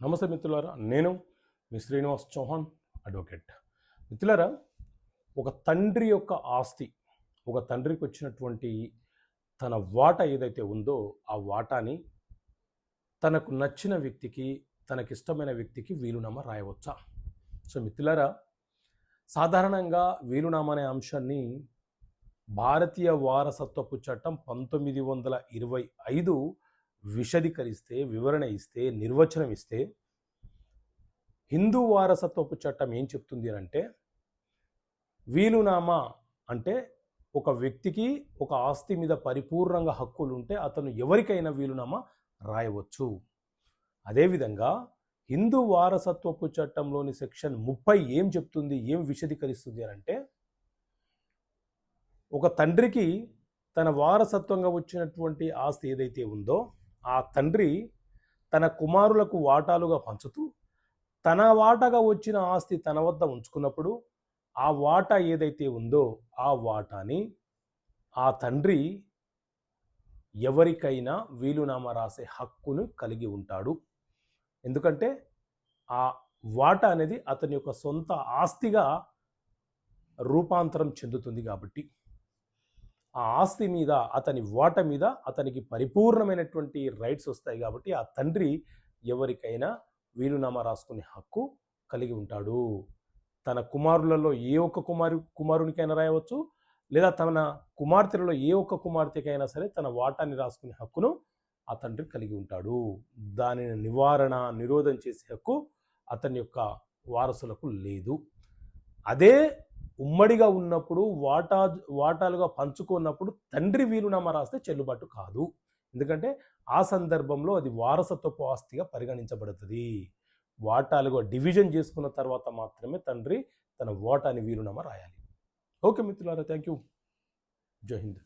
నమస్తే మిత్రులారా, నేను మీ శ్రీనివాస్ చౌహాన్ అడ్వకేట్. మిత్రులారా, ఒక తండ్రి యొక్క ఆస్తి, ఒక తండ్రికి వచ్చినటువంటి తన వాటా ఏదైతే ఉందో ఆ వాటాని తనకు నచ్చిన వ్యక్తికి, తనకిష్టమైన వ్యక్తికి వీలునామా రాయవచ్చా? సో మిత్రులారా, సాధారణంగా వీలునామా అనే అంశాన్ని భారతీయ వారసత్వపు చట్టం 1925 విశదీకరిస్తే, వివరణ ఇస్తే, నిర్వచనం ఇస్తే, హిందూ వారసత్వపు చట్టం ఏం చెప్తుంది అంటే, వీలునామా అంటే ఒక వ్యక్తికి ఒక ఆస్తి మీద పరిపూర్ణంగా హక్కులు ఉంటే అతను ఎవరికైనా వీలునామా రాయవచ్చు. అదేవిధంగా హిందూ వారసత్వపు చట్టంలోని సెక్షన్ 30 ఏం చెప్తుంది, ఏం విశదీకరిస్తుంది అని అంటే, ఒక తండ్రికి తన వారసత్వంగా వచ్చినటువంటి ఆస్తి ఏదైతే ఉందో ఆ తండ్రి తన కుమారులకు వాటాలుగా పంచుతూ తన వాటాగా వచ్చిన ఆస్తి తన వద్ద ఉంచుకున్నప్పుడు ఆ వాటా ఏదైతే ఉందో ఆ వాటాని ఆ తండ్రి ఎవరికైనా వీలునామా రాసే హక్కును కలిగి ఉంటాడు. ఎందుకంటే ఆ వాటా అనేది అతని యొక్క సొంత ఆస్తిగా రూపాంతరం చెందుతుంది కాబట్టి, ఆ ఆస్తి మీద, అతని వాటా మీద అతనికి పరిపూర్ణమైనటువంటి రైట్స్ వస్తాయి కాబట్టి ఆ తండ్రి ఎవరికైనా వీలునామా రాసుకునే హక్కు కలిగి ఉంటాడు. తన కుమారులలో ఏ ఒక్క కుమారునికైనా రాయవచ్చు, లేదా తన కుమార్తెలలో ఏ ఒక్క కుమార్తెకైనా సరే తన వాటాని రాసుకునే హక్కును ఆ తండ్రి కలిగి ఉంటాడు. దానిని నిరోధం చేసే హక్కు అతని యొక్క వారసులకు లేదు. అదే ఉమ్మడిగా ఉన్నప్పుడు వాటాలుగా పంచుకున్నప్పుడు తండ్రి వీలునామా రాస్తే చెల్లుబాటు కాదు. ఎందుకంటే ఆ సందర్భంలో అది వారసత్వపు ఆస్తిగా పరిగణించబడుతుంది. వాటాలుగా డివిజన్ చేసుకున్న తర్వాత మాత్రమే తండ్రి తన వాటాని వీలునామా రాయాలి. ఓకే మిత్రులారా, థ్యాంక్ యూ. జై హింద్.